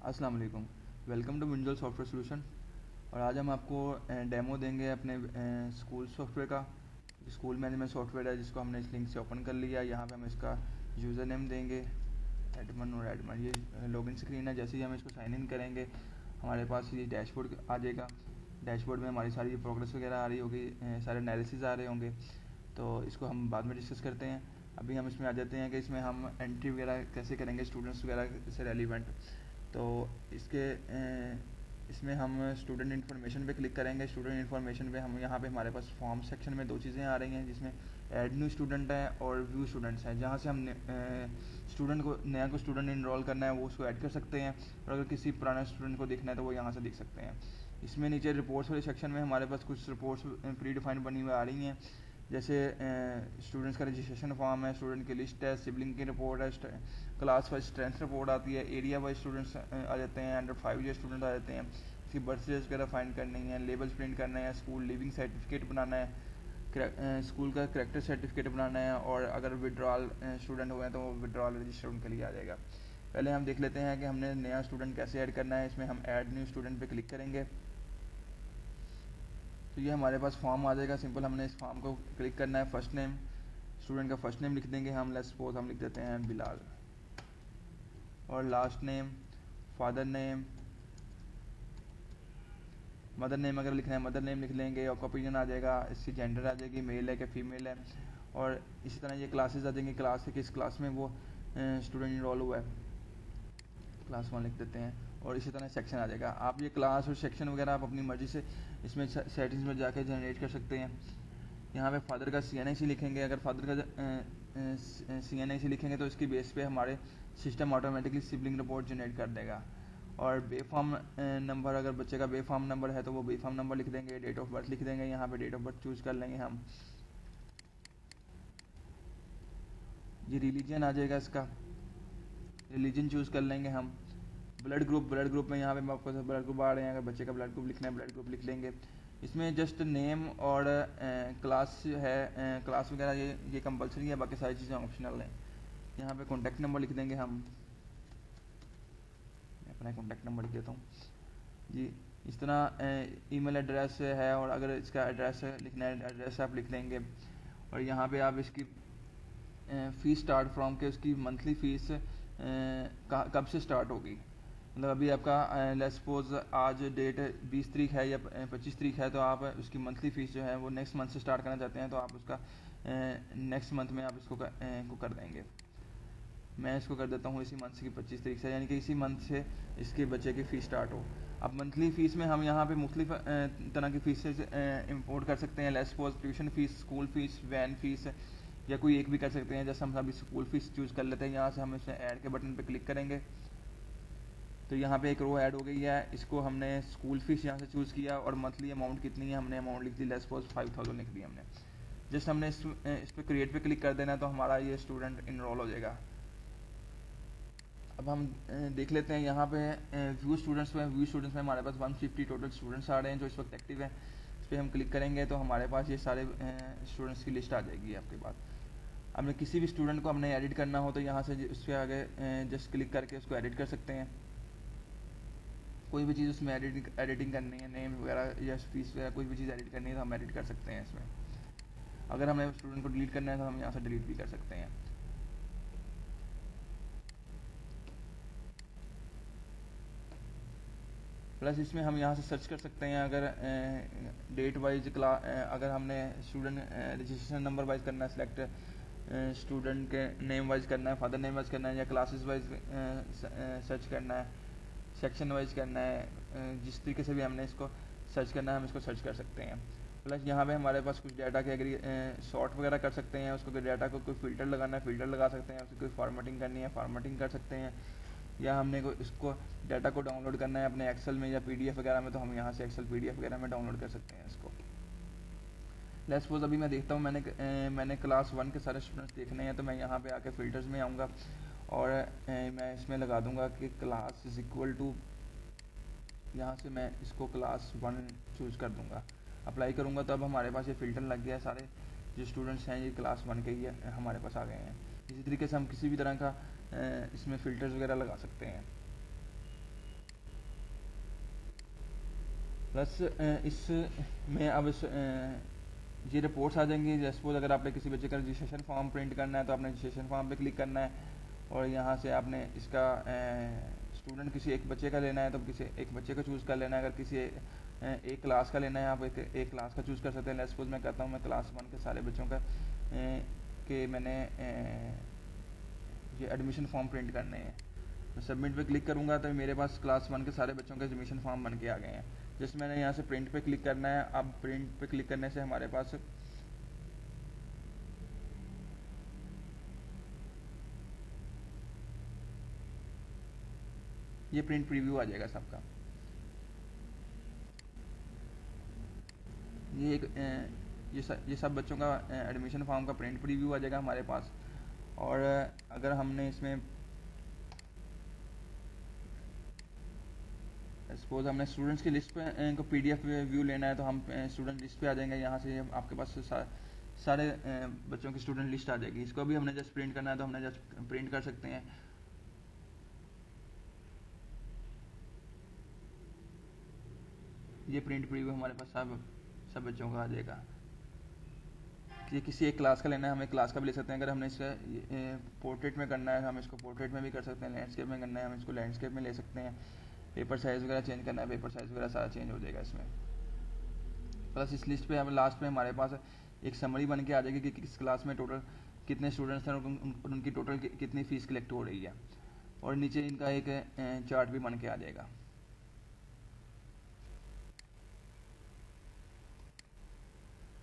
अस्सलाम वालेकुम। Welcome to Windows software solution. और आज हम आपको डेमो देंगे अपने स्कूल सॉफ्टवेयर का। स्कूल मैनेजमेंट सॉफ्टवेयर है जिसको हमने इस लिंक से ओपन कर लिया। यहाँ पे हम इसका यूज़र नेम देंगे एडमन और एडमन, ये लॉगिन स्क्रीन है। जैसे ही हम इसको साइन इन करेंगे हमारे पास ये डैशबोर्ड आ जाएगा। डैशबोर्ड में हमारी सारी प्रोग्रेस वगैरह आ रही होगी, सारे एनालिसिस आ रहे होंगे। तो इसको हम बाद में डिस्कस करते हैं। अभी हम इसमें आ जाते हैं कि इसमें हम एंट्री वगैरह कैसे करेंगे स्टूडेंट्स वगैरह से रेलिवेंट। तो इसके इसमें हम स्टूडेंट इन्फॉर्मेशन पे क्लिक करेंगे। स्टूडेंट इन्फॉर्मेशन पे हम यहाँ पे हमारे पास फॉर्म सेक्शन में दो चीज़ें आ रही हैं, जिसमें ऐड न्यू स्टूडेंट है और व्यू स्टूडेंट्स हैं। जहाँ से हम स्टूडेंट को नया को स्टूडेंट इनरोल करना है वो उसको ऐड कर सकते हैं, और अगर किसी पुराने स्टूडेंट को देखना है तो वो यहाँ से देख सकते हैं। इसमें नीचे रिपोर्ट्स वाले सेक्शन में हमारे पास कुछ रिपोर्ट्स प्री डिफाइंड बनी हुई आ रही हैं। जैसे स्टूडेंट्स का रजिस्ट्रेशन फॉर्म है, स्टूडेंट की लिस्ट है, सिबलिंग की रिपोर्ट है, क्लास वाइज स्ट्रेंथ रिपोर्ट आती है, एरिया वाइज स्टूडेंट्स आ जाते हैं, अंडर 5 ईयर स्टूडेंट आ जाते हैं। इसकी बर्थडेज वगैरह फाइंड करनी है, लेबल्स प्रिंट करना है, स्कूल लिविंग सर्टिफिकेट बनाना है, स्कूल का करेक्टर सर्टिफिकेट बनाना है, और अगर विड्रॉल स्टूडेंट हुए हैं तो वो विड्रॉल रजिस्टर उनके लिए आ जाएगा। पहले हम देख लेते हैं कि हमने नया स्टूडेंट कैसे ऐड करना है। इसमें हम ऐड न्यू स्टूडेंट पे क्लिक करेंगे तो ये हमारे पास फॉर्म आ जाएगा। सिंपल हमने इस फॉर्म को क्लिक करना है। फर्स्ट नेम, स्टूडेंट का फर्स्ट नेम लिख देंगे हम, लेट्स सपोज हम लिख देते हैं बिलाल। और last name, father name, mother name अगर लिखना है मदर नेम लिख लेंगे। ऑक्यूपेशन आ जाएगा, इसकी जेंडर आ जाएगी, मेल है कि फीमेल है। और इसी तरह ये क्लासेस आ जाएंगी, क्लास है किस क्लास में वो स्टूडेंट इनरोल हुआ है, क्लास 1 लिख देते हैं। और इसी तरह सेक्शन आ जाएगा। आप ये क्लास और सेक्शन वगैरह आप अपनी मर्ज़ी से इसमें सेटिंग्स में जाके जनरेट कर सकते हैं। यहाँ पे फादर का CNIC लिखेंगे। अगर फादर का CNIC लिखेंगे तो इसकी बेस पे हमारे system automatically sibling report generate कर देगा। और बेफॉर्म नंबर, अगर बच्चे का बेफॉर्म नंबर है तो वो बेफॉर्म नंबर लिख देंगे। डेट ऑफ बर्थ लिख देंगे, यहाँ पे डेट ऑफ बर्थ चूज़ कर लेंगे हम। ये रिलीजन आ जाएगा, इसका रिलीजन चूज़ कर लेंगे हम। ब्लड ग्रुप में यहाँ पे आपको ब्लड ग्रुप आ रहे हैं, अगर बच्चे का ब्लड ग्रुप लिखना है ब्लड ग्रुप लिख लेंगे। इसमें जस्ट नेम और क्लास है, क्लास वगैरह ये कंपलसरी है, बाकी सारी चीज़ें ऑप्शनल हैं। यहाँ पे कॉन्टैक्ट नंबर लिख देंगे हम। मैं अपना कॉन्टैक्ट नंबर लिख देता हूँ जी। इस तरह ईमेल एड्रेस है, और अगर इसका एड्रेस लिखना है एड्रेस आप लिख लेंगे। और यहाँ पे आप इसकी फ़ीस स्टार्ट फ्रॉम के उसकी मंथली फ़ीस कब से स्टार्ट होगी। मतलब अभी आपका लेट्स सपोज आज डेट 20 तारीख है या 25 तारीख है, तो आप उसकी मंथली फ़ीस जो है वो नेक्स्ट मंथ से स्टार्ट करना चाहते हैं, तो आप उसका नेक्स्ट मंथ में आप इसको कर देंगे। मैं इसको कर देता हूँ इसी मंथ की 25 तारीख से, यानी कि इसी मंथ से इसके बच्चे की फ़ीस स्टार्ट हो। अब मंथली फ़ीस में हम यहाँ पे मुख्तलिफ तरह की फ़ीसेज इंपोर्ट कर सकते हैं। Let's suppose tuition fees, school fees, van fees, या कोई एक भी कर सकते हैं। जैसे हम अभी स्कूल फ़ीस चूज़ कर लेते हैं, यहाँ से हम इसमें ऐड के बटन पे क्लिक करेंगे तो यहाँ पे एक रो ऐड हो गई है। इसको हमने स्कूल फ़ीस यहाँ से चूज़ किया, और मंथली अमाउंट कितनी है हमने अमाउंट लिख दी, लेट्स सपोज 5000 लिख दी हमने। जस्ट हमने इस पर क्रिएट पे क्लिक कर देना तो हमारा ये स्टूडेंट इनरोल हो जाएगा। अब हम देख लेते हैं यहाँ पे व्यू स्टूडेंट्स में। व्यू स्टूडेंट्स में हमारे पास 150 टोटल स्टूडेंट्स आ रहे हैं जो इस वक्त एक्टिव हैं। इस पर हम क्लिक करेंगे तो हमारे पास ये सारे स्टूडेंट्स की लिस्ट आ जाएगी आपके पास। हमने किसी भी स्टूडेंट को हमने एडिट करना हो तो यहाँ से उसके आगे जस्ट क्लिक करके उसको एडिट कर सकते हैं। कोई भी चीज़ उसमें एडिटिंग करनी है, नेम वगैरह या फीस वगैरह कोई भी चीज़ एडिट करनी है तो हम एडिट कर सकते हैं इसमें। अगर हमें स्टूडेंट को डिलीट करना है तो हम यहाँ से डिलीट भी कर सकते हैं। प्लस इसमें हम यहाँ से सर्च कर सकते हैं। अगर डेट वाइज अगर हमने स्टूडेंट रजिस्ट्रेशन नंबर वाइज करना है सिलेक्ट, स्टूडेंट के नेम वाइज करना है, फादर नेम वाइज करना है, या क्लासेस वाइज सर्च करना है, सेक्शन वाइज करना है, जिस तरीके से भी हमने इसको सर्च करना है हम इसको सर्च कर सकते हैं। प्लस यहाँ पे हमारे पास कुछ डाटा के अगर शॉर्ट वगैरह कर सकते हैं, उसको डाटा को कोई फ़िल्टर लगाना है फ़िल्टर लगा सकते हैं, उसकी कोई फॉर्मेटिंग करनी है फॉर्मेटिंग कर सकते हैं, या हमने को इसको डाटा को डाउनलोड करना है अपने एक्सेल में या PDF वगैरह में, तो हम यहाँ से एक्सेल PDF वगैरह में डाउनलोड कर सकते हैं इसको। लेट्स सपोज अभी मैं देखता हूँ मैंने क्लास 1 के सारे स्टूडेंट्स देखने हैं, तो मैं यहाँ पे आके फ़िल्टर्स में आऊँगा और मैं इसमें लगा दूँगा कि क्लास इज़ इक्वल टू, यहाँ से मैं इसको क्लास 1 चूज़ कर दूँगा, अप्लाई करूँगा तो अब हमारे पास ये फ़िल्टर लग गया है। सारे जो स्टूडेंट्स हैं ये क्लास 1 के ही हमारे पास आ गए हैं। इसी तरीके से हम किसी भी तरह का इसमें फ़िल्टर्स वगैरह लगा सकते हैं। प्लस इस में अब ये रिपोर्ट्स आ जाएंगी। सपोज अगर आपने किसी बच्चे का रजिस्ट्रेशन फॉर्म प्रिंट करना है तो आपने रजिस्ट्रेशन फॉर्म पे क्लिक करना है, और यहाँ से आपने इसका स्टूडेंट किसी एक बच्चे का लेना है तो किसी एक बच्चे को चूज़ कर लेना है। अगर किसी एक क्लास का लेना है आप एक क्लास का चूज़ कर सकते हैं। सपोज मैं कहता हूँ मैं क्लास 1 के सारे बच्चों का के मैंने ये एडमिशन फॉर्म प्रिंट करने हैं। मैं सबमिट पे क्लिक करूँगा तो मेरे पास क्लास 1 के सारे बच्चों के एडमिशन फॉर्म बन के आ गए हैं। जस्ट मैंने यहाँ से प्रिंट पे क्लिक करना है। अब प्रिंट पे क्लिक करने से हमारे पास ये प्रिंट प्रीव्यू आ जाएगा सबका। ये एक ये सब बच्चों का एडमिशन फॉर्म का प्रिंट प्रीव्यू आ जाएगा हमारे पास। और अगर हमने इसमें सपोज हमने स्टूडेंट्स की लिस्ट पे को पीडीएफ व्यू लेना है तो हम स्टूडेंट लिस्ट पे आ जाएंगे। यहाँ से आपके पास सारे बच्चों की स्टूडेंट लिस्ट आ जाएगी। इसको भी हमने जस्ट प्रिंट करना है तो हमने जस्ट प्रिंट कर सकते हैं। ये प्रिंट प्रीव्यू हमारे पास सब बच्चों का आ जाएगा। ये किसी एक क्लास का लेना है हम एक क्लास का भी ले सकते हैं। अगर हमने इसका पोर्ट्रेट में करना है हम इसको पोर्ट्रेट में भी कर सकते हैं। लैंडस्केप में करना है हम इसको लैंडस्केप में ले सकते हैं। पेपर साइज़ वगैरह चेंज करना है पेपर साइज़ वगैरह सारा चेंज हो जाएगा इसमें। प्लस इस लिस्ट पे हम लास्ट में हमारे पास एक समरी बन के आ जाएगी कि किस क्लास में टोटल कितने स्टूडेंट्स हैं और उनकी टोटल कितनी फ़ीस कलेक्ट हो रही है। और नीचे इनका एक चार्ट भी बन के आ जाएगा।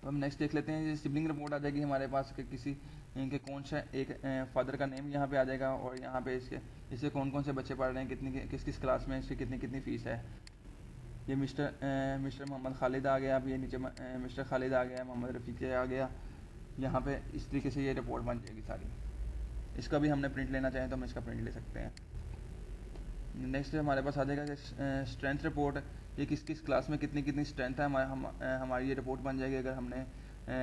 तो हम नेक्स्ट देख लेते हैं। ये सिबलिंग रिपोर्ट आ जाएगी हमारे पास कि किसी इनके कौन सा एक फादर का नेम यहाँ पे आ जाएगा, और यहाँ पे इससे कौन कौन से बच्चे पढ़ रहे हैं, कितनी किस किस क्लास में, इसकी कितनी कितनी फ़ीस है। ये मिस्टर मोहम्मद खालिद आ गया। अब ये नीचे मिस्टर खालिद आ गया, मोहम्मद रफ़ीक आ गया। यहाँ पे इस तरीके से ये रिपोर्ट बन जाएगी सारी। इसका भी हमने प्रिंट लेना चाहें तो हम इसका प्रिंट ले सकते हैं। नेक्स्ट हमारे पास आ जाएगा स्ट्रेंथ रिपोर्ट। ये किस किस क्लास में कितनी कितनी स्ट्रेंथ है हमारी ये रिपोर्ट बन जाएगी। अगर हमने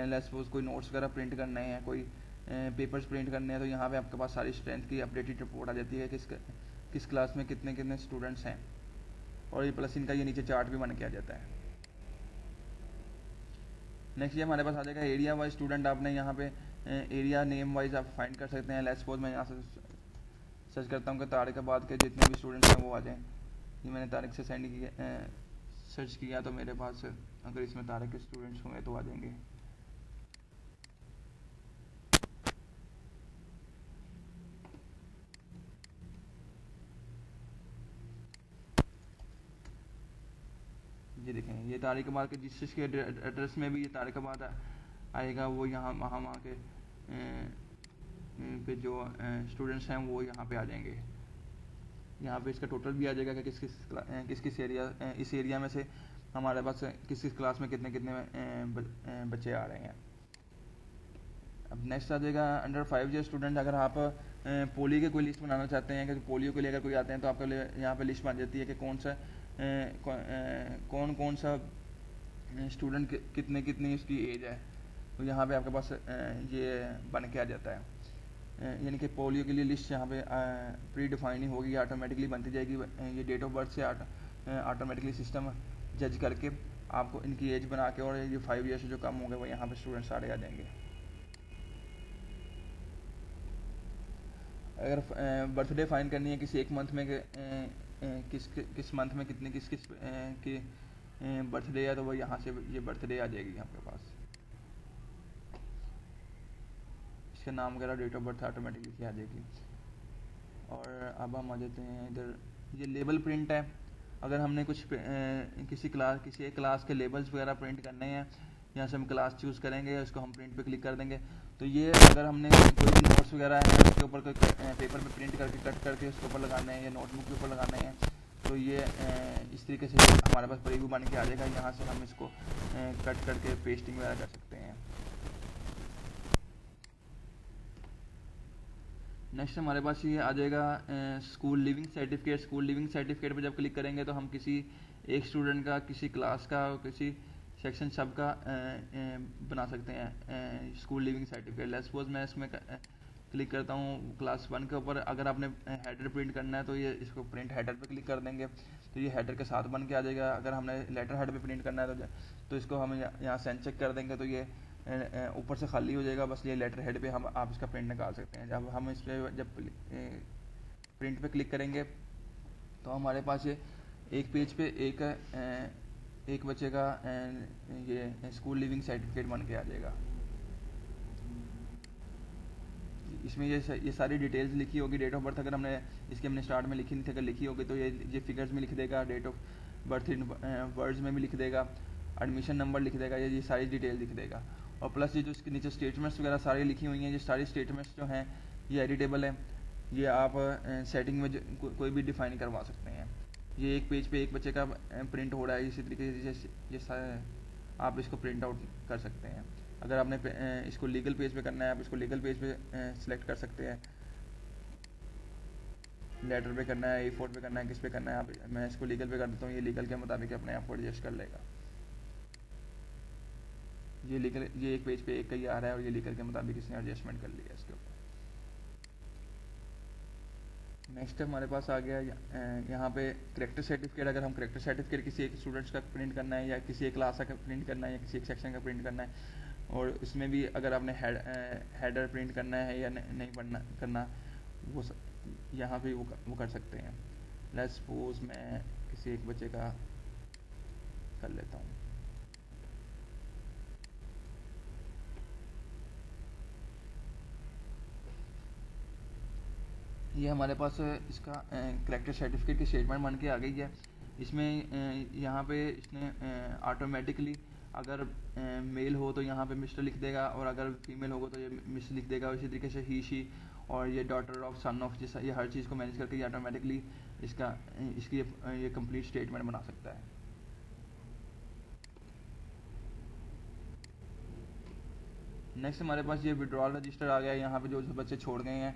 लेट्स सपोज कोई नोट्स वगैरह प्रिंट करने हैं, कोई पेपर्स प्रिंट करने हैं, तो यहाँ पे आपके पास सारी स्ट्रेंथ की अपडेटेड रिपोर्ट आ जाती है किस क्लास में कितने कितने स्टूडेंट्स हैं। और ये प्लस इनका ये नीचे चार्ट भी बन के आ जाता है। नेक्स्ट ये हमारे पास आ जाएगा एरिया वाइज स्टूडेंट। आपने यहाँ पे एरिया नेम वाइज आप फाइंड कर सकते हैं। लेट्स सपोज मैं यहाँ से सर्च करता हूँ कि तारिकाबाद के जितने भी स्टूडेंट्स हैं वो आ जाएँ। ये मैंने तारिक से सेंड किया सर्च किया तो मेरे पास अगर इसमें तारिक के स्टूडेंट्स होंगे तो आ जाएंगे। ये देखें ये तारिकाबाद के जिसके एड्रेस में भी ये तारिकाबाद आएगा, वो यहाँ वहाँ के पे जो स्टूडेंट्स हैं वो यहाँ पे आ जाएंगे। यहाँ पे इसका टोटल भी आ जाएगा कि किस किस एरिया इस एरिया में से हमारे पास किस किस क्लास में कितने कितने बच्चे आ रहे हैं। अब नेक्स्ट आ जाएगा अंडर 5 ईयर स्टूडेंट। अगर आप पोलियो की कोई लिस्ट बनाना चाहते हैं कि पोलियो को लेकर कोई आते हैं तो आपके लिए यहाँ पे लिस्ट बन जाती है कि कौन कौन सा स्टूडेंट कितने कितनी उसकी एज है। तो यहाँ पे आपके पास ये बन के आ जाता है। यानी कि पोलियो के लिए लिस्ट यहाँ पे प्री डिफाइन ही होगी, ऑटोमेटिकली बनती जाएगी। ये डेट ऑफ बर्थ से ऑटोमेटिकली सिस्टम जज करके आपको इनकी एज बना के, और ये 5 ईयर से जो कम होंगे वो यहाँ पे स्टूडेंट सारे आ जाएंगे। अगर बर्थडे फाइन करनी है किसी एक मंथ में किस मंथ में कितनी किस किस की बर्थडे है, तो वो यहाँ से ये बर्थडे आ जाएगी आपके पास। इसका नाम वगैरह डेट ऑफ बर्थ ऑटोमेटिकली आ जाएगी। और अब हम आ जाते हैं इधर, ये लेबल प्रिंट है। अगर हमने कुछ किसी एक क्लास के लेबल्स वगैरह प्रिंट करने हैं, यहाँ से हम क्लास चूज़ करेंगे, इसको हम प्रिंट पे क्लिक कर देंगे। तो ये अगर हमने कोई भी नोट्स वगैरह हैं उसके ऊपर कोई पेपर पे प्रिंट करके कट करके उसके ऊपर लगाने हैं या नोटबुक के ऊपर लगाने हैं, तो ये इस तरीके से हमारे पास प्रीव्यू बन के आ जाएगा। यहाँ से हम इसको कट करके पेस्टिंग वगैरह कर सकते हैं। नेक्स्ट हमारे पास ये आ जाएगा school leaving certificate. School leaving certificate पर जब क्लिक करेंगे तो हम किसी एक स्टूडेंट का, किसी क्लास का, किसी सेक्शन सब का बना सकते हैं school leaving certificate. Let's suppose मैं इसमें क्लिक करता हूँ क्लास 1 के ऊपर। अगर आपने हेडर प्रिंट करना है तो ये इसको प्रिंट हेडर पे क्लिक कर देंगे तो ये हेडर के साथ बन के आ जाएगा। अगर हमने लेटर हेड पे प्रिंट करना है तो इसको हम यहाँ सेंड चेक कर देंगे तो ये ऊपर से खाली हो जाएगा। बस ये लेटर हेड पे हम आप इसका प्रिंट निकाल सकते हैं। जब हम इस पर जब प्रिंट पे क्लिक करेंगे तो हमारे पास ये एक पेज पे एक बच्चे का ये स्कूल लिविंग सर्टिफिकेट बन के आ जाएगा। इसमें ये सारी डिटेल्स लिखी होगी। डेट ऑफ बर्थ अगर हमने स्टार्ट में लिखी नहीं थी, अगर लिखी होगी तो ये फिगर्स में लिख देगा। Date of birth in words में भी लिख देगा। एडमिशन नंबर लिख देगा। ये सारी डिटेल लिख देगा। और प्लस ये जो इसके नीचे स्टेटमेंट्स वगैरह सारी लिखी हुई हैं, ये सारी स्टेटमेंट्स जो हैं ये एडिटेबल है। ये आप सेटिंग में कोई भी डिफाइन करवा सकते हैं। ये एक पेज पे एक बच्चे का प्रिंट हो रहा है। इसी तरीके से ये आप इसको प्रिंट आउट कर सकते हैं। अगर आपने इसको लीगल पेज पे करना है आप इसको लीगल पेज पे सिलेक्ट कर सकते हैं। लेटर पे करना है, A4 पे करना है, किस पे करना है। मैं इसको लीगल पे कर देता हूँ। ये लीगल के मुताबिक अपने आप को एडजस्ट कर लेगा। ये एक पेज पे एक का ही आ रहा है और ये लीगल के मुताबिक इसने एडजस्टमेंट कर लिया इसके ऊपर। नेक्स्ट हमारे पास आ गया यहाँ पे करेक्टर सर्टिफिकेट। अगर हम करेक्टर सर्टिफिकेट किसी एक स्टूडेंट्स का प्रिंट करना है या किसी एक क्लास का प्रिंट करना है या किसी एक सेक्शन का प्रिंट करना है, और इसमें भी अगर आपने हेडर प्रिंट करना है या नहीं करना, वो यहाँ पे वो कर सकते हैं। लेट्स सपोज मैं किसी एक बच्चे का कर लेता हूँ। ये हमारे पास इसका करेक्टर सर्टिफिकेट की स्टेटमेंट बन के आ गई है। इसमें यहाँ पे इसने ऑटोमेटिकली अगर मेल हो तो यहाँ पे मिस्टर लिख देगा, और अगर फीमेल होगा तो ये मिस लिख देगा। इसी तरीके से ही शी और ये डॉटर ऑफ सन ऑफ, जैसा ये हर चीज़ को मैनेज करके ये ऑटोमेटिकली इसकी ये कंप्लीट स्टेटमेंट बना सकता है। नेक्स्ट हमारे पास ये विड्रॉल रजिस्टर आ गया है। यहाँ पे जो बच्चे छोड़ गए हैं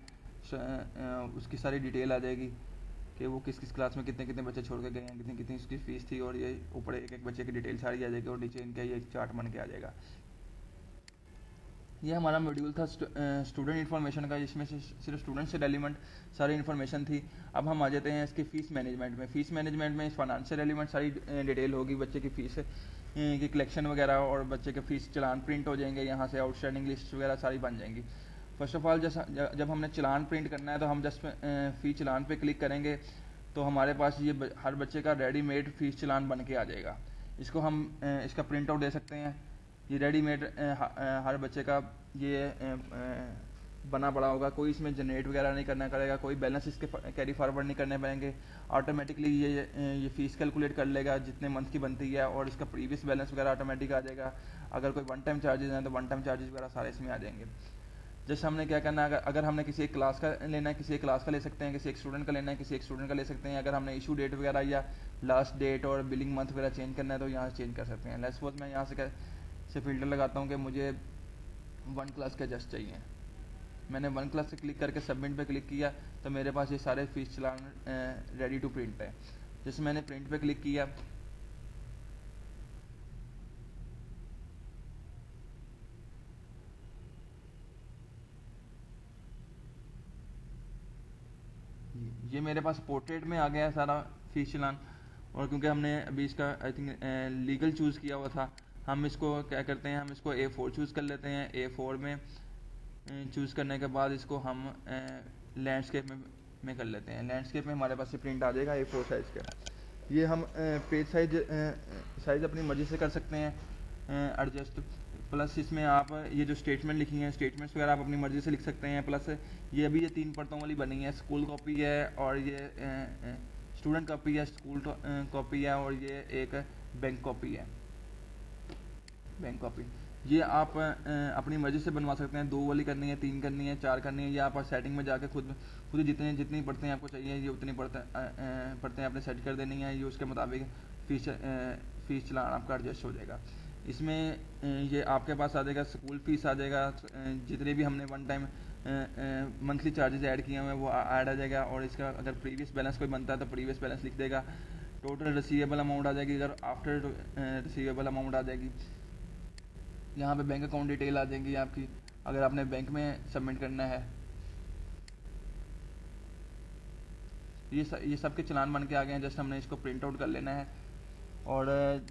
उसकी सारी डिटेल आ जाएगी कि वो किस किस क्लास में कितने कितने बच्चे छोड़ के गए हैं, कितनी कितनी उसकी फीस थी, और ये ऊपर एक एक बच्चे की डिटेल सारी आ जाएगी और नीचे इनका ये चार्ट बन के आ जाएगा। ये हमारा मॉड्यूल था स्टूडेंट इन्फॉर्मेशन का, जिसमें से सिर्फ स्टूडेंट से रेलिवेंट सारी इन्फॉर्मेशन थी। अब हम आ जाते हैं इसके फीस मैनेजमेंट में। फीस मैनेजमेंट में फाइनेंशियल रेलिवेंट सारी डिटेल होगी, बच्चे की फ़ीस की कलेक्शन वगैरह, और बच्चे के फीस चलान प्रिंट हो जाएंगे। यहाँ से आउटस्टैंडिंग लिस्ट वगैरह सारी बन जाएंगी। फर्स्ट ऑफ ऑल जब हमने चलान प्रिंट करना है तो हम जस्ट फ़ी चलान पे क्लिक करेंगे तो हमारे पास ये हर बच्चे का रेडीमेड फ़ीस चलान बन के आ जाएगा। इसको हम इसका प्रिंट आउट दे सकते हैं। ये रेडीमेड हर बच्चे का ये बना पड़ा होगा। कोई इसमें जनरेट वगैरह नहीं करना पड़ेगा, कोई बैलेंस इसके कैरी फॉरवर्ड नहीं करने पड़ेंगे। ऑटोमेटिकली ये फ़ीस कैलकुलेट कर लेगा जितने मंथ की बनती है, और इसका प्रीवियस बैलेंस वगैरह ऑटोमेटिक आ जाएगा। अगर कोई वन टाइम चार्जेस हैं तो वन टाइम चार्जेस वगैरह सारे इसमें आ जाएंगे। जैसे हमने क्या करना है, अगर हमने किसी एक क्लास का लेना है, किसी एक क्लास का ले सकते हैं, किसी एक स्टूडेंट का लेना है, किसी एक स्टूडेंट का ले सकते हैं। अगर हमने इशू डेट वगैरह या लास्ट डेट और बिलिंग मंथ वगैरह चेंज करना है तो यहाँ से चेंज कर सकते हैं। लेट्स सपोज मैं यहाँ से फ़िल्टर लगाता हूँ कि मुझे 1 क्लास का जस्ट चाहिए। मैंने 1 क्लास से क्लिक करके सबमिट पे क्लिक किया तो मेरे पास ये सारे fees challan ready to print है। जैसे मैंने प्रिंट पे क्लिक किया ये मेरे पास पोर्ट्रेट में आ गया है सारा फीस चलान। और क्योंकि हमने अभी इसका आई थिंक लीगल चूज़ किया हुआ था, हम इसको क्या करते हैं, हम इसको A4 चूज़ कर लेते हैं। A4 में चूज़ करने के बाद इसको हम लैंडस्केप में कर लेते हैं। लैंडस्केप में हमारे पास ये प्रिंट आ जाएगा A4 साइज़ का। ये हम पेज साइज़ अपनी मर्ज़ी से कर सकते हैं एडजस्ट। प्लस इसमें आप ये जो स्टेटमेंट लिखी हैं, स्टेटमेंट्स वगैरह आप अपनी मर्ज़ी से लिख सकते हैं। प्लस ये अभी ये 3 परतों वाली बनी है, स्कूल कॉपी है और ये स्टूडेंट कॉपी है, स्कूल कॉपी है, और ये एक बैंक कॉपी है। बैंक कॉपी ये आप अपनी मर्ज़ी से बनवा सकते हैं। 2 वाली करनी है, 3 करनी है, 4 करनी है, या आप सेटिंग में जाके खुद जितनी पढ़ते हैं आपको चाहिए ये उतनी पढ़ते हैं आपने सेट कर देनी है। ये उसके मुताबिक फ़ीस चलान आपका एडजस्ट हो जाएगा। इसमें ये आपके पास आ जाएगा स्कूल फ़ीस आ जाएगा, जितने भी हमने one time monthly charges add किए हुए हैं वो ऐड आ जाएगा। और इसका अगर प्रीवियस बैलेंस कोई बनता है तो प्रीवियस बैलेंस लिख देगा। टोटल रिसीवेबल अमाउंट आ जाएगी, अगर आफ्टर रिसीवेबल अमाउंट आ जाएगी। यहाँ पे बैंक अकाउंट डिटेल आ जाएंगी आपकी, अगर आपने बैंक में सबमिट करना है ये सब के चलान बन के आ गए हैं, जस्ट हमने इसको प्रिंट आउट कर लेना है। और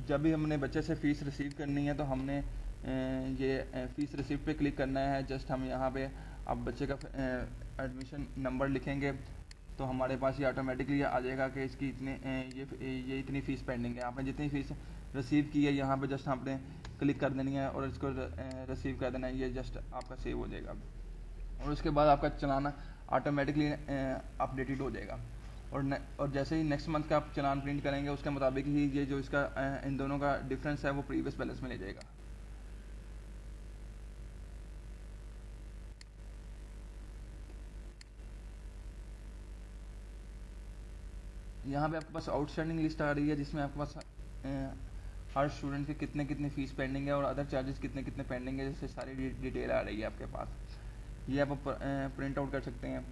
जब भी हमने बच्चे से फ़ीस रिसीव करनी है तो हमने ये फ़ीस रिसीप्ट पे क्लिक करना है। जस्ट हम यहाँ पे अब बच्चे का एडमिशन नंबर लिखेंगे तो हमारे पास ये ऑटोमेटिकली आ जाएगा कि इसकी ये इतनी फ़ीस पेंडिंग है। आपने जितनी फ़ीस रिसीव की है यहाँ पे जस्ट आपने क्लिक कर देनी है और इसको रिसीव कर देना है, ये जस्ट आपका सेव हो जाएगा और उसके बाद आपका चलान ऑटोमेटिकली अपडेटेड हो जाएगा। और जैसे ही नेक्स्ट मंथ का आप चलान प्रिंट करेंगे उसके मुताबिक ही ये जो इसका इन दोनों का डिफरेंस है वो प्रीवियस बैलेंस में ले जाएगा। यहाँ पे आपके पास आउटस्टैंडिंग लिस्ट आ रही है जिसमें आपके पास हर स्टूडेंट के कितने कितने फीस पेंडिंग है और अदर चार्जेस कितने कितने पेंडिंग है, जैसे सारी डिटेल आ रही है आपके पास। ये आप प्रिंट आउट कर सकते हैं।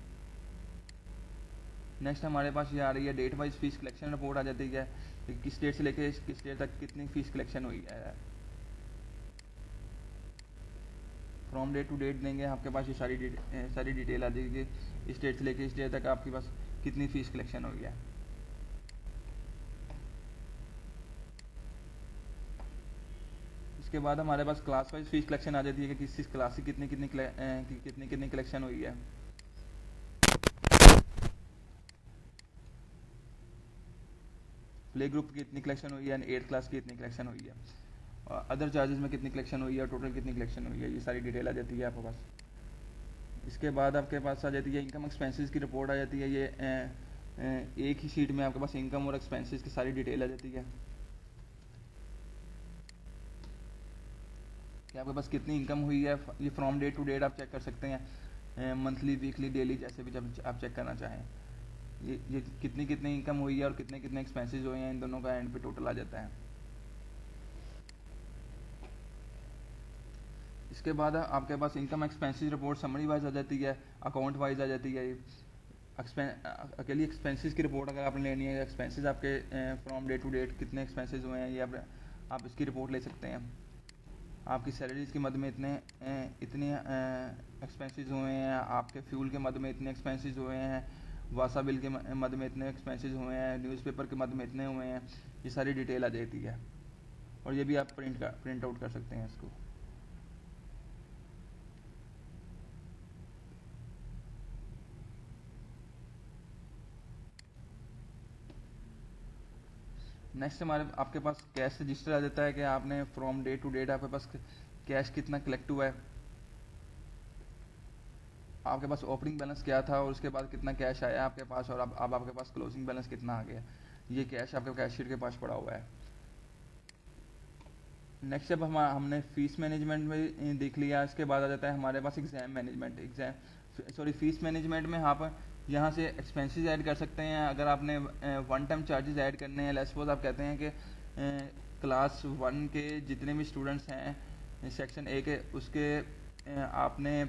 नेक्स्ट हमारे पास ये आ रही है date wise fees collection report आ जाती है, किस डेट से लेके किस डेट तक कितनी फीस कलेक्शन हुई है। फ्रॉम डेट टू डेट देंगे, आपके पास ये सारी डिटेल आ जाएगी, इस डेट से लेके इस डेट तक आपके पास कितनी फीस कलेक्शन हुई है। इसके बाद हमारे पास क्लास वाइज फीस कलेक्शन आ जाती है कि किस क्लास की कितनी कितनी कलेक्शन हुई है। प्ले ग्रुप की कितनी कलेक्शन हुई है, 8th क्लास की कितनी कलेक्शन हुई है, और अदर चार्जेस में कितनी कलेक्शन हुई है, टोटल कितनी कलेक्शन हुई है, ये सारी डिटेल आ जाती है आपके पास। इसके बाद आपके पास आ जाती है इनकम एक्सपेंसेस की रिपोर्ट आ जाती है। ये एक ही शीट में आपके पास इनकम और एक्सपेंसेस की सारी डिटेल आ जाती है कि आपके पास कितनी इनकम हुई है। ये फ्रॉम डेट टू डेट आप चेक कर सकते हैं, मंथली, वीकली, डेली, जैसे भी जब आप चेक करना चाहें। ये कितनी कितनी इनकम हुई है और कितने कितने एक्सपेंसेस हुए हैं, इन दोनों का एंड पे टोटल आ जाता है। इसके बाद आपके पास income expenses report summary wise आ जाती है, अकाउंट वाइज आ जाती है। अकेली एक्सपेंसेस की रिपोर्ट अगर आपने लेनी है, एक्सपेंसेस आपके फ्रॉम डे टू डेट कितने एक्सपेंसेस हुए हैं, ये आप इसकी रिपोर्ट ले सकते हैं। आपकी सैलरीज के मद में इतने एक्सपेंसेस हुए हैं, आपके फ्यूल के मद में इतने एक्सपेंसेस हुए हैं, वासा बिल के मद में इतने एक्सपेंसेस हुए हैं, न्यूज़पेपर के मद में इतने हुए हैं, ये सारी डिटेल आ जाती है। और ये भी आप प्रिंट आउट कर सकते हैं इसको। नेक्स्ट हमारे आपके पास कैश रजिस्टर आ जाता है कि आपने फ्रॉम डे टू डेट आपके पास कैश कितना कलेक्ट हुआ है, आपके पास ओपनिंग बैलेंस क्या था और उसके बाद कितना कैश आया आपके पास, और अब आपके पास क्लोजिंग बैलेंस कितना आ गया। ये कैश आपके कैश शीट के पास पड़ा हुआ है। नेक्स्ट जब हमने फीस मैनेजमेंट में देख लिया, इसके बाद आ जाता है हमारे पास एग्जाम मैनेजमेंट। फीस मैनेजमेंट में आप यहाँ से एक्सपेंसेस ऐड कर सकते हैं। अगर आपने वन टाइम चार्जेस ऐड करने हैं, लेट्स सपोज आप कहते हैं कि क्लास 1 के जितने भी स्टूडेंट्स हैं सेक्शन ए के, उसके आपने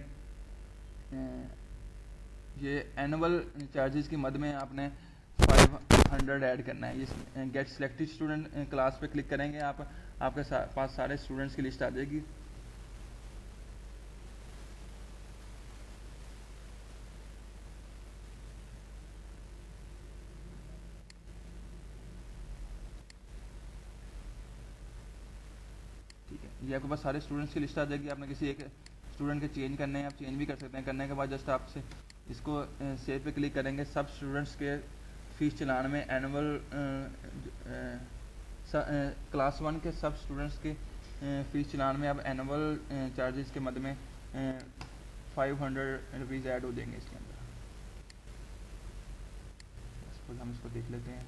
ये एनुअल चार्जेस की मद में आपने 500 ऐड करना है। ये गेट सिलेक्टेड स्टूडेंट क्लास पे क्लिक करेंगे आप, आपके पास सारे स्टूडेंट्स की लिस्ट आ जाएगी। ठीक है, ये आपके पास सारे स्टूडेंट्स की लिस्ट आ जाएगी। आपने किसी एक स्टूडेंट के चेंज करने हैं, आप चेंज भी कर सकते हैं। करने के बाद जस्ट आपसे इसको सेव पे क्लिक करेंगे। सब स्टूडेंट्स के फीस चलान में एनुअल क्लास 1 के सब स्टूडेंट्स के फीस चलान में अब एनुअल चार्जेस के मद में 500 रुपीज़ ऐड हो जाएंगे इसके अंदर। हम इसको देख लेते हैं।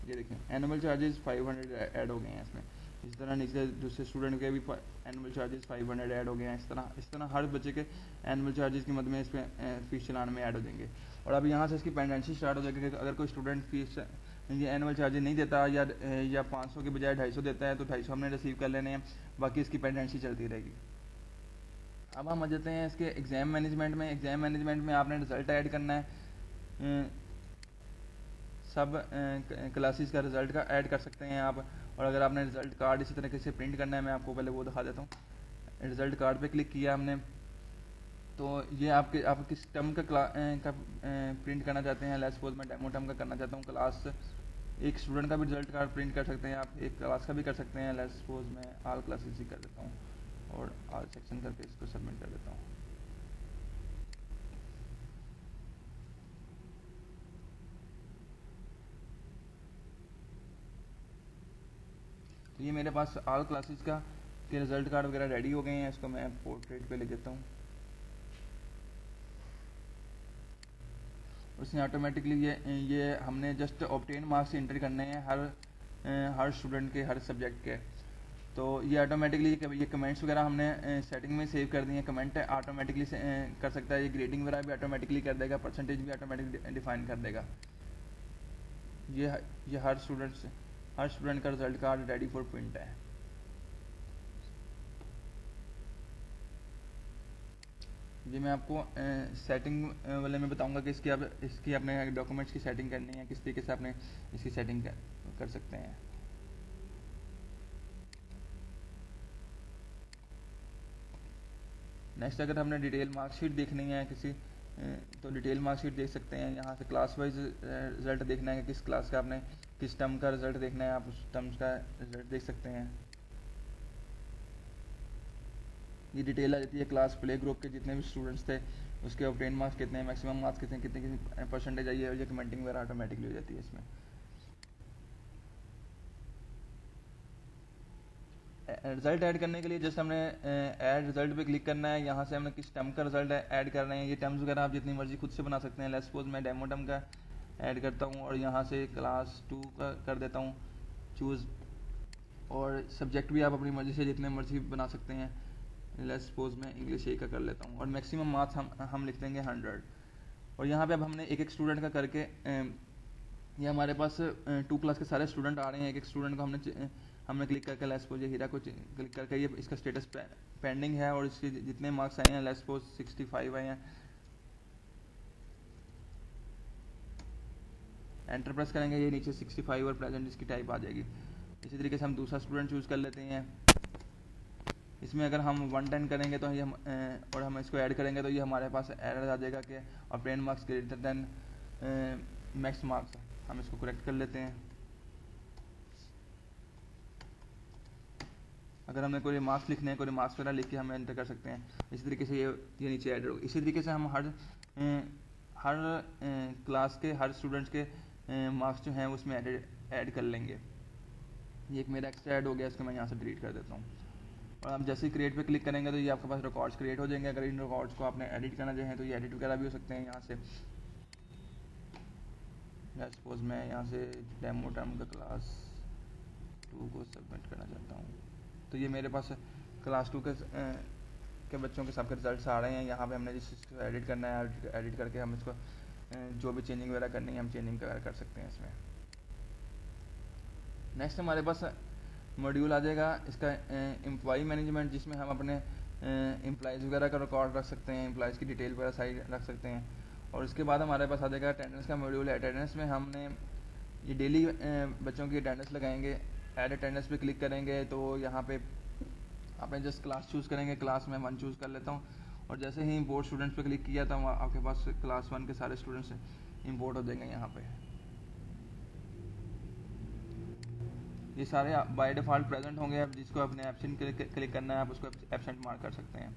ये देखें एनुअल चार्जेस 500 ऐड हो गए हैं इसमें। इस तरह नीचे दूसरे स्टूडेंट के भी एनुअल चार्जेस 500 ऐड हो गए हैं। इस तरह हर बच्चे के एनुअल चार्जेस की मद में इस पर फीस चलान में ऐड हो जाएंगे। और अब यहाँ से इसकी पेंडेंसी स्टार्ट हो जाएगी कि अगर कोई स्टूडेंट फीस ये एनुअल चार्जेस नहीं देता या 500 के बजाय 250 देता है तो 250 हमने रिसीव कर लेने हैं, बाकी इसकी पेंडेंसी चलती रहेगी। अब हम आ जाते हैं इसके एग्ज़ाम मैनेजमेंट में। एग्ज़ाम मैनेजमेंट में आपने रिज़ल्ट ऐड करना है, सब क्लासेस का रिज़ल्ट का ऐड कर सकते हैं आप। और अगर आपने रिज़ल्ट कार्ड इसी तरीके से प्रिंट करना है, मैं आपको पहले वो दिखा देता हूँ। रिज़ल्ट कार्ड पे क्लिक किया हमने, तो ये आप किस टर्म का प्रिंट करना चाहते हैं। लेट्स सपोज मैं डेमो टर्म का करना चाहता हूँ। क्लास एक स्टूडेंट का भी रिज़ल्ट कार्ड प्रिंट कर सकते हैं आप, एक क्लास का भी कर सकते हैं। लेट्स सपोज मैं ऑल क्लासेस ही कर देता हूँ और ऑल सेक्शन करके इसको सबमिट कर देता हूँ। तो ये मेरे पास ऑल क्लासेस का के रिज़ल्ट कार्ड वगैरह रेडी हो गए हैं। इसको मैं पोर्ट्रेट पे ले देता हूँ। उसने ऑटोमेटिकली ये हमने जस्ट ऑब्टेन मार्क्स एंटर करने हैं हर स्टूडेंट के, हर सब्जेक्ट के। तो ये ऑटोमेटिकली ये कमेंट्स वगैरह हमने सेटिंग में सेव कर दिए हैं। कमेंट ऑटोमेटिकली कर सकता है, ये ग्रेडिंग वगैरह भी ऑटोमेटिकली कर देगा, परसेंटेज भी ऑटोमेटिक डिफाइन कर देगा। ये ये हर स्टूडेंट का result card ready for print है। ये मैं आपको सेटिंग वाले में बताऊंगा कि इसकी अपने डॉक्यूमेंट्स की सेटिंग करनी है, किस तरीके से आपने इसकी सेटिंग कर सकते हैं। नेक्स्ट, अगर हमने डिटेल मार्कशीट देखनी है तो डिटेल मार्कशीट देख सकते हैं। यहाँ से क्लास वाइज रिजल्ट देखना है कि किस क्लास का आपने किस टर्म का रिजल्ट देखना है, आप उस टर्म्स का रिजल्ट देख सकते हैं। ये डिटेल आ जाती है क्लास प्ले ग्रुप के जितने भी स्टूडेंट्स थे, उसके ऑब्टेन मार्क्स कितने हैं, मैक्सिमम मार्क्स कितने कितने परसेंटेज आई है, और ये कमेंटिंग वगैरह ऑटोमेटिकली हो जाती है इसमें। रिजल्ट ऐड करने के लिए जस्ट हमने ऐड रिजल्ट पे क्लिक करना है। यहाँ से हमने किस टर्म का रिजल्ट ऐड कर रहे हैं। ये टर्म्स वगैरह आप जितनी मर्जी खुद से बना सकते हैं। लेट्स सपोज मैं डेमो टर्म का ऐड करता हूँ और यहाँ से क्लास 2 का कर देता हूँ चूज़। और सब्जेक्ट भी आप अपनी मर्ज़ी से जितने मर्जी बना सकते हैं। लेट्स सपोज मैं इंग्लिश ए का कर लेता हूँ और मैक्सिमम मार्क्स हम लिख देंगे 100। और यहाँ पे अब हमने एक एक स्टूडेंट का करके ये हमारे पास 2 क्लास के सारे स्टूडेंट आ रहे हैं। एक एक स्टूडेंट को हमने क्लिक करके लेट्स सपोज ये हीरा को क्लिक करके ये इसका स्टेटस पेंडिंग है और इसके जितने मार्क्स आए हैं लेट्स सपोज 65 आए हैं। एंटर प्रेस करेंगे, ये नीचे 65 और प्रेजेंट इसकी टाइप आ जाएगी। इसी तरीके से हम दूसरा स्टूडेंट चूज़ कर लेते हैं। इसमें अगर हम 110 करेंगे तो ये और हम इसको ऐड करेंगे तो ये हमारे पास एरर आ जाएगा कि obtain marks greater than max marks. हम इसको करेक्ट कर लेते हैं। अगर हमें कोई मार्क्स लिखने हैं, कोई मार्क्स वगैरह लिख के हम एंटर कर सकते हैं। इसी तरीके से ये नीचे ऐड होगा। इसी तरीके से हम हर क्लास के हर स्टूडेंट्स के मार्क्स जो हैं उसमें ऐड कर लेंगे। ये एक मेरा एक्स्ट्रा ऐड हो गया, इसको मैं यहाँ से डिलीट कर देता हूँ। और आप जैसे ही क्रिएट पे क्लिक करेंगे तो ये आपके पास रिकॉर्ड्स क्रिएट हो जाएंगे। अगर इन रिकॉर्ड्स को आपने एडिट करना चाहें तो ये एडिट वगैरह भी हो सकते हैं यहाँ से। सपोज मैं यहाँ से डेमो टर्म का क्लास 2 को सबमिट करना चाहता हूँ। तो ये मेरे पास क्लास 2 के बच्चों के सबके रिजल्ट्स आ रहे हैं। यहाँ पे हमने जिस इसको एडिट करना है, एडिट करके हम इसको जो भी चेंजिंग वगैरह करनी है हम चेंजिंग कर सकते हैं इसमें। नेक्स्ट हमारे पास मॉड्यूल आ जाएगा इसका एम्प्लॉय मैनेजमेंट, जिसमें हम अपने एम्प्लॉयज़ वगैरह का रिकॉर्ड रख सकते हैं, एम्प्लॉयज़ की डिटेल वगैरह साइड रख सकते हैं। और इसके बाद हमारे पास आ जाएगा अटेंडेंस का मॉड्यूल है। अटेंडेंस में हमने ये डेली बच्चों की अटेंडेंस लगाएंगे। ऐड अटेंडेंस पे क्लिक करेंगे तो यहाँ पे आपने जस्ट क्लास चूज़ करेंगे। क्लास में 1 चूज़ कर लेता हूँ और जैसे ही इम्पोर्ट स्टूडेंट्स पे क्लिक किया तो आपके पास क्लास 1 के सारे स्टूडेंट्स इम्पोर्ट हो जाएंगे। यहाँ पे ये सारे बाय डिफ़ॉल्ट प्रेजेंट होंगे। अब जिसको अपने एब्सेंट क्लिक करना है आप उसको एब्सेंट मार्क कर सकते हैं।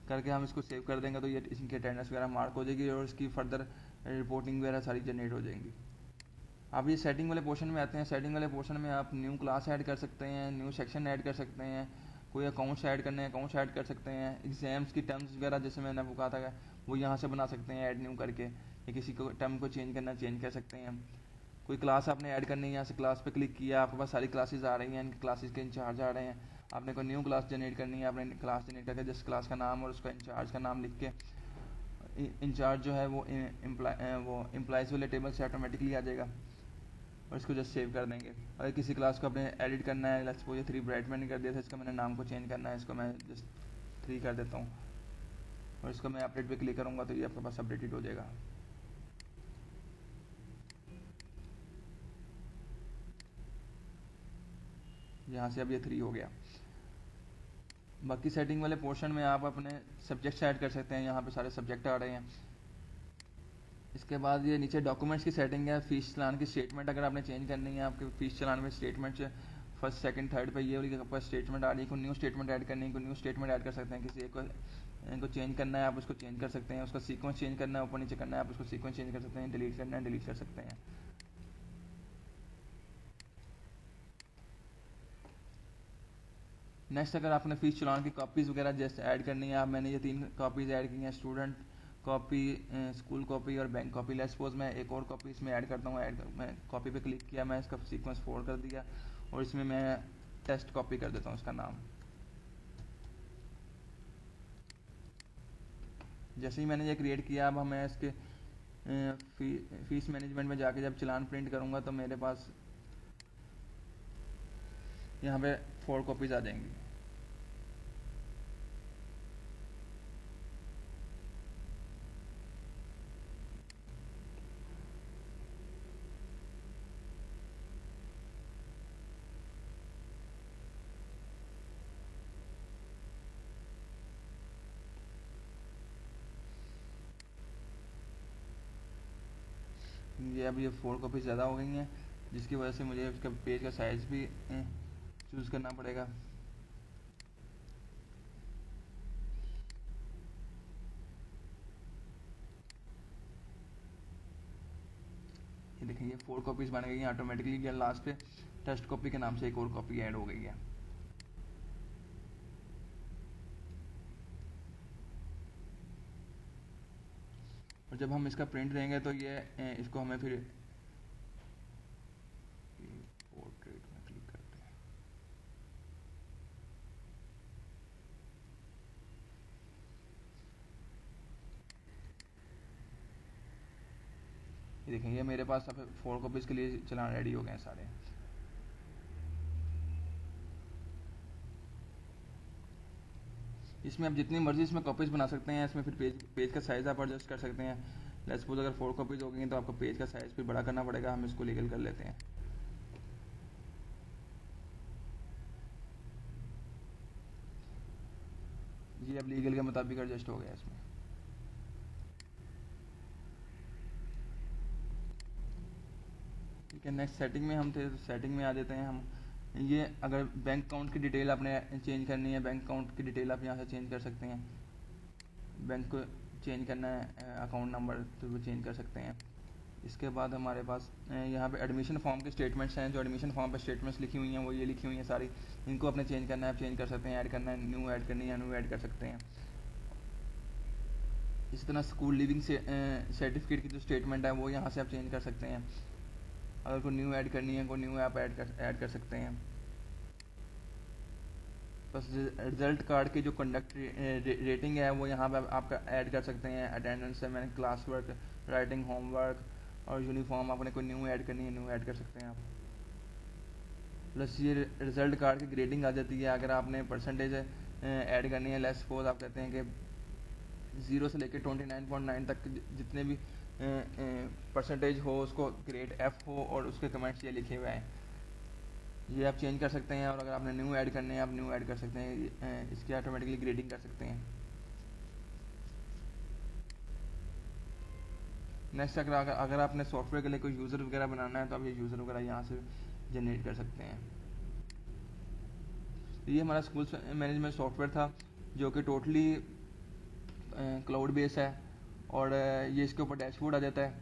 करके हम इसको सेव कर देंगे तो ये इनकी अटेंडेंस वगैरह मार्क हो जाएगी और इसकी फर्दर रिपोर्टिंग वगैरह सारी जनरेट हो जाएंगी। आप ये सेटिंग वाले पोर्शन में आते हैं। सेटिंग वाले पोर्शन में आप न्यू क्लास ऐड कर सकते हैं, न्यू सेक्शन ऐड कर सकते हैं, कोई अकाउंट्स ऐड करने हैं अकाउंट्स ऐड कर सकते हैं। एग्जाम्स की टर्म्स वगैरह जैसे मैंने आपको कहा था वो यहाँ से बना सकते हैं ऐड न्यू करके, या किसी को टर्म को चेंज करना चेंज कर सकते हैं। कोई क्लास आपने ऐड करनी है, यहाँ से क्लास पे क्लिक किया, आपके पास सारी क्लासेस आ रही हैं, इनकी क्लासेस के इंचार्ज आ रहे हैं। आपने कोई न्यू क्लास जनरेट करनी है, आपने क्लास जनरेट करके जिस क्लास का नाम और उसका इंचार्ज का नाम लिख के इंचार्ज जो है वो एम्प्लॉयज़ वाले टेबल से ऑटोमेटिकली आ जाएगा और इसको जस्ट सेव कर देंगे। अगर किसी क्लास को अपने एडिट करना है, लेट्स सपोज 3 ब्राइट मैंने कर दिया था, इसका मैंने नाम को चेंज करना है, इसको मैं जस्ट 3 कर देता हूँ और इसको मैं अपडेट पे क्लिक करूँगा तो ये आपके पास अपडेटेड हो जाएगा। यहाँ से अब ये 3 हो गया। बाकी सेटिंग वाले पोर्शन में आप अपने सब्जेक्ट्स ऐड कर सकते हैं, यहाँ पे सारे सब्जेक्ट आ रहे हैं। इसके बाद ये नीचे डॉक्यूमेंट्स की सेटिंग है, फीस चलान की स्टेटमेंट अगर आपने चेंज करनी है, आपके फीस चलान में स्टेटमेंट से फर्स्ट सेकंड थर्ड पे ये वाली आपका स्टेटमेंट आ रही है, कोई न्यू स्टेटमेंट ऐड करनी है, कोई न्यू स्टेटमेंट ऐड कर सकते हैं, किसी एक को इनको चेंज करना है आप उसको चेंज कर सकते हैं, उसका सीक्वेंस चेंज करना है ऊपर नीचे करना है आप उसको सीक्वेंस चेंज कर सकते हैं, डिलीट करना है डिलीट कर सकते हैं। नेक्स्ट अगर आपने फीस चलान की कॉपीज़ वगैरह जैसे ऐड करनी है, आप मैंने ये 3 कॉपीज़ ऐड की हैं, स्टूडेंट कॉपी, स्कूल कॉपी और बैंक कॉपी। लेट्स सपोज मैं एक और कॉपी इसमें ऐड करता हूँ, मैं कॉपी पे क्लिक किया, मैं इसका सीक्वेंस फोल्ड कर दिया और इसमें मैं टेस्ट कॉपी कर देता हूँ इसका नाम। जैसे ही मैंने ये क्रिएट किया, अब हमें इसके फीस मैनेजमेंट में जाके जब चलान प्रिंट करूँगा तो मेरे पास यहाँ पे 4 कॉपीज़ आ जाएंगी। ये अब ये 4 कॉपी ज़्यादा हो गई हैं, जिसकी वजह से मुझे उसका पेज का साइज़ भी चूज़ करना पड़ेगा। ये देखें ये 4 कॉपीज़ बन गई हैं ऑटोमेटिकली, या लास्ट पे टेस्ट कॉपी के नाम से एक और कॉपी ऐड हो गई है। और जब हम इसका प्रिंट देंगे तो ये इसको हमें फिर पोर्ट्रेट में क्लिक करते हैं। ये देखें ये मेरे पास अब 4 कॉपीज़ के लिए चलान रेडी हो गए हैं सारे। इसमें आप जितनी मर्जी इसमें कॉपीज़ बना सकते हैं, इसमें फिर पेज का साइज़ आप एडजस्ट कर सकते हैं। लेट्स सपोज अगर 4 कॉपीज़ हो गई तो आपको पेज का साइज़ फिर बड़ा करना पड़ेगा, हम इसको लीगल कर लेते हैं। ये अब लीगल के मुताबिक एडजस्ट हो गया इसमें। ठीक है, नेक्स्ट सेटिंग में हम थे, सेटिंग में आ जाते हैं हम। ये अगर बैंक अकाउंट की डिटेल आपने चेंज करनी है, बैंक अकाउंट की डिटेल आप यहाँ से चेंज कर सकते हैं। बैंक को चेंज करना है अकाउंट नंबर तो वो चेंज कर सकते हैं। इसके बाद हमारे पास यहाँ पे एडमिशन फॉर्म के स्टेटमेंट्स हैं, जो एडमिशन फॉर्म पे स्टेटमेंट्स लिखी हुई हैं वो ये लिखी हुई हैं सारी, इनको अपने चेंज करना है आप चेंज कर सकते हैं, ऐड करना है न्यू ऐड करनी है न्यू ऐड कर सकते हैं। इसी तरह स्कूल लिविंग से सर्टिफिकेट की जो स्टेटमेंट है वो यहाँ से आप चेंज कर सकते हैं। अगर कोई न्यू ऐड करनी है, कोई न्यू आप ऐड कर सकते हैं। बस रिजल्ट कार्ड की जो कंडक्ट रेटिंग है वो यहाँ पे आपका ऐड कर सकते हैं। अटेंडेंस है, मैंने क्लास वर्क, राइटिंग, होमवर्क और यूनिफॉर्म आपने कोई न्यू ऐड करनी है न्यू ऐड कर सकते हैं आप। प्लस ये रिजल्ट कार्ड की ग्रेडिंग आ जाती है, अगर आपने परसेंटेज ऐड करनी है, लेट्स सपोज आप कहते हैं कि 0 से लेकर 29.9 तक जितने भी परसेंटेज हो उसको ग्रेड F हो और उसके कमेंट्स ये लिखे हुए हैं, ये आप चेंज कर सकते हैं। और अगर आपने न्यू ऐड करने हैं आप न्यू ऐड कर सकते हैं, इसकी ऑटोमेटिकली ग्रेडिंग कर सकते हैं। नेक्स्ट अगर आपने सॉफ्टवेयर के लिए कोई यूज़र वगैरह बनाना है तो आप ये यूज़र वगैरह यहाँ से जनरेट कर सकते हैं। ये हमारा स्कूल मैनेजमेंट सॉफ्टवेयर था जो कि टोटली क्लाउड बेस है, और ये इसके ऊपर डैशबोर्ड आ जाता है।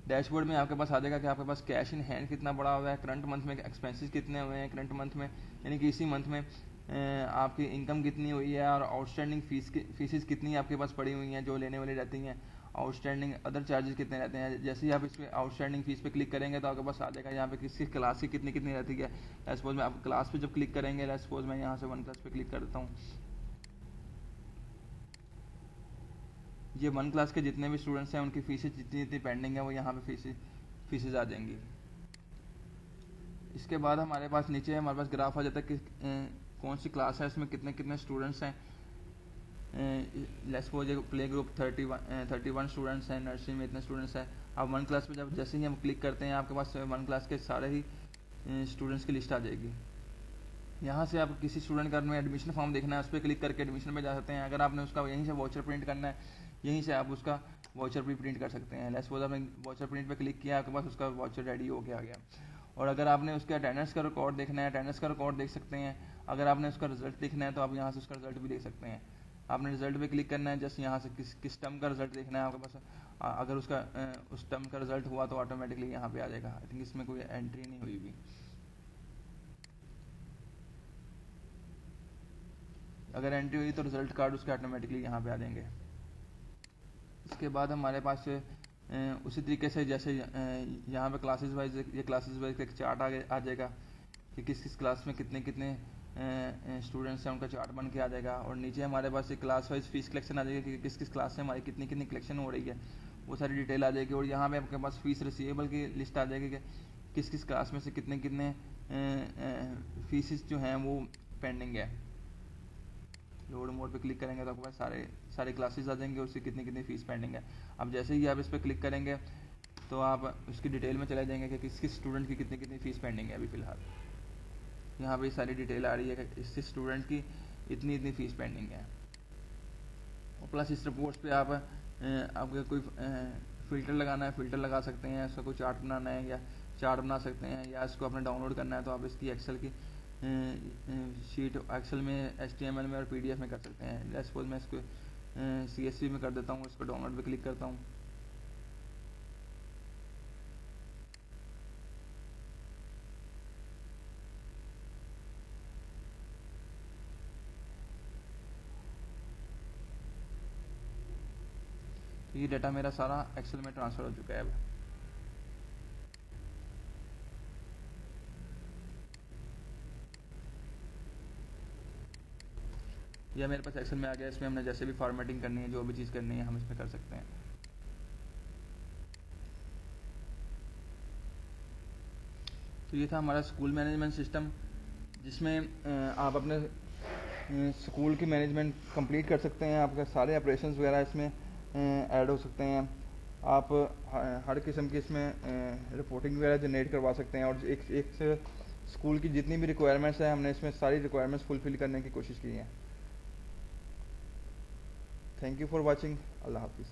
डैशबोर्ड में आपके पास आ जाएगा कि आपके पास कैश इन हैंड कितना पड़ा हुआ है, करंट मंथ में एक्सपेंसेस कितने हुए हैं करंट मंथ में, यानी कि इसी मंथ में आपकी इनकम कितनी हुई है, और आउटस्टैंडिंग फीसिस कितनी आपके पास पड़ी हुई हैं जो लेने वाली रहती हैं, आउटस्टैंडिंग अदर चार्जेस कितने रहते हैं। जैसे ही आप इस पर आउटस्टैंडिंग फीस पे क्लिक करेंगे तो आपके पास आ जाएगा यहाँ पे किसी क्लास की कितनी कितनी रहती है। लेट्स सपोज मैं आप क्लास पे जब क्लिक करेंगे, लेट्स सपोज मैं यहाँ से 1 क्लास पे क्लिक कर देता हूँ, ये 1 क्लास के जितने भी स्टूडेंट्स हैं उनकी फीसें जितनी जितनी पेंडिंग है वो यहाँ पे फीसेज आ जाएंगी। इसके बाद हमारे पास नीचे हमारे पास ग्राफ आ जाता है कि कौन सी क्लास है, इसमें कितने कितने स्टूडेंट्स हैं। Let's suppose play group 31 students हैं, नर्सरी में इतने स्टूडेंट्स हैं। अब 1 क्लास पे जब जैसे ही हम क्लिक करते हैं आपके पास 1 क्लास के सारे ही स्टूडेंट्स की लिस्ट आ जाएगी। यहाँ से आप किसी स्टूडेंट का में एडमिशन फॉर्म देखना है, उस पर क्लिक करके एडमिशन में जा सकते हैं। अगर आपने उसका यहीं से वाउचर प्रिंट करना है, यहीं से आप उसका वाउचर भी प्रिंट कर सकते हैं। लेट्स सपोज आपने वाउचर प्रिंट पे क्लिक किया, आपके पास उसका वाउचर रेडी हो गया आ गया। और अगर आपने उसके अटेंडेंस का रिकॉर्ड देखना है, अटेंडेंस का रिकॉर्ड देख सकते हैं। अगर आपने उसका रिजल्ट देखना है तो आप यहाँ से उसका रिजल्ट भी देख सकते हैं। आपने रिजल्ट पे क्लिक करना है, जस्ट यहाँ से किस टर्म का रिजल्ट देखना है आपके पास। अगर उसका उस टर्म का रिजल्ट हुआ तो ऑटोमेटिकली यहाँ पे आ जाएगा। आई थिंक इसमें कोई एंट्री नहीं हुई भी। अगर एंट्री हुई तो रिजल्ट कार्ड उसके ऑटोमेटिकली यहाँ पे आ जाएंगे। इसके बाद हमारे पास उसी तरीके से जैसे यहाँ पे क्लासेस वाइज एक चार्ट आ जाएगा कि किस किस क्लास में कितने कितने स्टूडेंट्स हैं, उनका चार्ट बन के आ जाएगा। और नीचे हमारे पास एक क्लास वाइज फीस कलेक्शन आ जाएगी कि किस किस क्लास में हमारी कितनी कितनी कलेक्शन हो रही है, वो सारी डिटेल आ जाएगी। और यहाँ पे आपके पास फीस रिसीवेबल की लिस्ट आ जाएगी कि किस किस क्लास में से कितने कितने फीसिस जो हैं वो पेंडिंग है। लोड मोड पे क्लिक करेंगे तो आपके पास सारे क्लासेस आ जाएंगे, उसकी कितनी कितनी फीस पेंडिंग है। अब जैसे ही आप इस पर क्लिक करेंगे तो आप उसकी डिटेल में चले जाएंगे कि किस किस स्टूडेंट की कितनी कितनी फीस पेंडिंग है। अभी फ़िलहाल यहाँ पे सारी डिटेल आ रही है कि इस स्टूडेंट की इतनी इतनी फीस पेंडिंग है। और प्लस इस रिपोर्ट पे आप आपके कोई फ़िल्टर लगाना है, फ़िल्टर लगा सकते हैं। इसका कोई चार्ट बनाना है या चार्ट बना सकते हैं, या इसको आपने डाउनलोड करना है तो आप इसकी एक्सेल की शीट एक्सेल में, HTML में और PDF में कर सकते हैं। लेट्स सपोज मैं इसको CSV में कर देता हूँ, इसको डाउनलोड पे क्लिक करता हूँ। तो ये डाटा मेरा सारा एक्सेल में ट्रांसफ़र हो चुका है अब। यह मेरे पास एक्सेल में आ गया। इसमें हमने जैसे भी फॉर्मेटिंग करनी है, जो भी चीज़ करनी है, हम इसमें कर सकते हैं। तो ये था हमारा स्कूल मैनेजमेंट सिस्टम, जिसमें आप अपने स्कूल की मैनेजमेंट कंप्लीट कर सकते हैं। आपके सारे ऑपरेशंस वगैरह इसमें ऐड हो सकते हैं। आप हर किस्म की इसमें रिपोर्टिंग वगैरह जनरेट करवा सकते हैं। और एक से स्कूल की जितनी भी रिक्वायरमेंट्स हैं, हमने इसमें सारी रिक्वायरमेंट्स फुलफिल करने की कोशिश की है। Thank you for watching. अल्लाह हाफिज़।